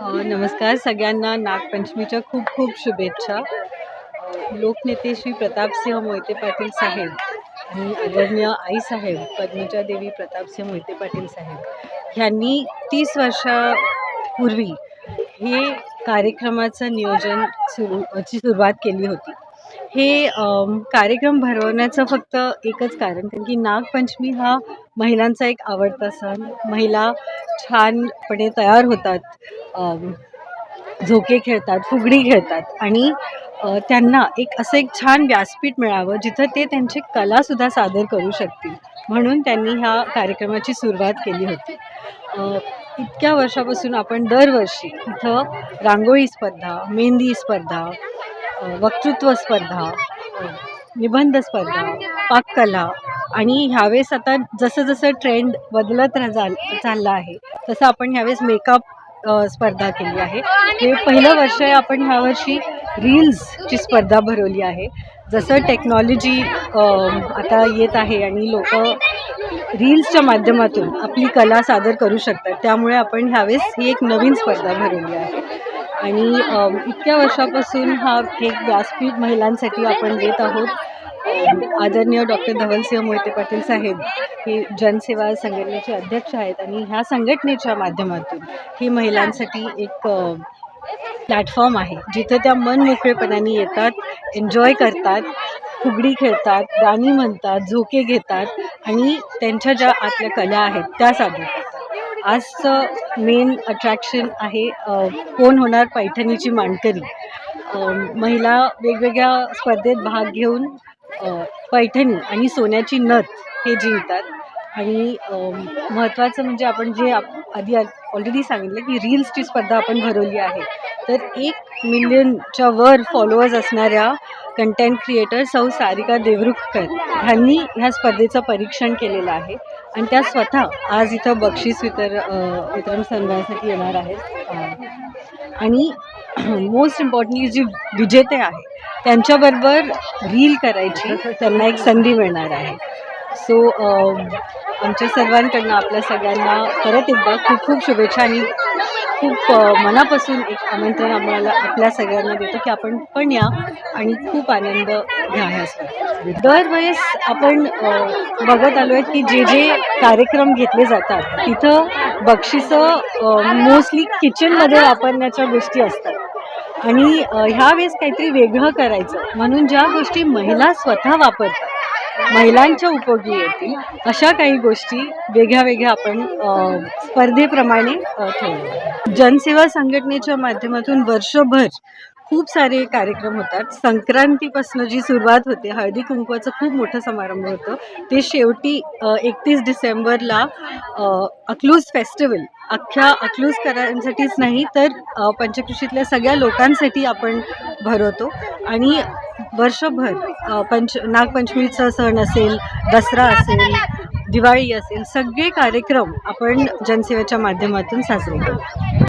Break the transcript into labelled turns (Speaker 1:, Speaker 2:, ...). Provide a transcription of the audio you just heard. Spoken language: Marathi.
Speaker 1: नमस्कार सगळ्यांना नागपंचमीच्या खूप खूप शुभेच्छा. लोकनेते श्री प्रतापसिंह मोहिते पाटील साहेब आणि आदरणीय आईसाहेब पद्मजा देवी प्रतापसिंह मोहिते पाटील साहेब ह्यांनी 30 वर्षापूर्वी हे कार्यक्रमाचं नियोजन सुरुवात केली होती. हे कार्यक्रम भरवण्याचं फक्त एकच कारण, कारण की नागपंचमी हा महिलांचा एक आवडता सण. महिला छानपणे तयार होतात, झोके खेळतात, फुगडी खेळतात आणि त्यांना असं एक छान व्यासपीठ मिळावं जिथं ते त्यांची कलासुद्धा सादर करू शकतील, म्हणून त्यांनी ह्या कार्यक्रमाची सुरुवात केली होती. इतक्या वर्षापासून आपण दरवर्षी इथं रांगोळी स्पर्धा, मेहंदी स्पर्धा, वक्तृत्व स्पर्धा, निबंध स्पर्धा, पाककला आणि ह्यावेळेस आता जसं जसं ट्रेंड बदलत चालला आहे तसं आपण ह्यावेळेस मेकअप स्पर्धा केली आहे. हे पहिलं वर्ष आहे. आपण ह्यावर्षी रील्सची स्पर्धा भरवली आहे. जसं टेक्नॉलॉजी आता येत आहे आणि लोक रील्सच्या माध्यमातून आपली कला सादर करू शकतात, त्यामुळे आपण ह्यावेळेस ही एक नवीन स्पर्धा भरवली आहे. आणि इतक्या वर्षापासून हा एक व्यासपीठ महिलांसाठी आपण देत आहोत. आदरणीय डॉक्टर धवलसिंह मोहिते पाटील साहेब हे जनसेवा संघटनेचे अध्यक्ष आहेत आणि ह्या संघटनेच्या माध्यमातून ही महिलांसाठी एक प्लॅटफॉर्म आहे जिथे त्या मन मोकळेपणाने येतात, एन्जॉय करतात, फुगडी खेळतात, गाणी म्हणतात, झोके घेतात आणि त्यांच्या ज्या आतल्या कला आहेत त्या सादर करतात. आजचं मेन अट्रॅक्शन आहे कोण होणार पैठणीची मानकरी. महिला वेगवेगळ्या स्पर्धेत भाग घेऊन पैठणी आणि सोन्याची नथ हे जिंकतात. आणि महत्त्वाचं म्हणजे आपण जे आधी ऑलरेडी सांगितलं की रील्सची स्पर्धा आपण भरवली आहे. तर 1 मिलियनच्या वर फॉलोअर्स असणाऱ्या कंटेंट क्रिएटर सौ सारिका देवरुखकर ह्यांनी ह्या स्पर्धेचं परीक्षण केलेलं आहे आणि त्या स्वतः आज इथं बक्षीस वितरण समारंभासाठी येणार आहेत. आणि मोस्ट इम्पॉर्टंटली जे विजेते आहे त्यांच्याबरोबर रील करायची त्यांना एक संधी मिळणार आहे. सो आमच्या सर्वांकडनं आपल्या सगळ्यांना परत एकदा खूप खूप शुभेच्छा आणि खूप मनापासून एक आमंत्रण आम्हाला आपल्या सगळ्यांना देतो की आपण पण या आणि खूप आनंद घ्या. ह्या दरवेळेस आपण बघत आलो आहे की जे जे कार्यक्रम घेतले जातात तिथं बक्षिसं मोस्टली किचनमध्ये वापरण्याच्या गोष्टी असतात आणि ह्यावेळेस काहीतरी वेगळं करायचं म्हणून ज्या गोष्टी महिला स्वतः वापरतात, महिलांच्या उपयोगी येतील अशा काही गोष्टी वेगळ्या वेगळ्या आपण स्पर्धेप्रमाणे ठेवल्या. जनसेवा संघटनेच्या माध्यमातून वर्षभर खूप सारे कार्यक्रम होतात. संक्रांतीपासून जी सुरुवात होते, हळदी कुंकवाचं खूप मोठं समारंभ होतं, ते शेवटी 31 डिसेंबरला अकलूज फेस्टिवल अख्ख्या अकलूजकरांसाठीच नाही तर पंचक्रोशीतल्या सगळ्या लोकांसाठी आपण भरवतो. आणि वर्षभर नागपंचमीचा सण असेल, दसरा असेल, दिवाळी असेल, सगळे कार्यक्रम आपण जनसेवेच्या माध्यमातून साजरे करतो.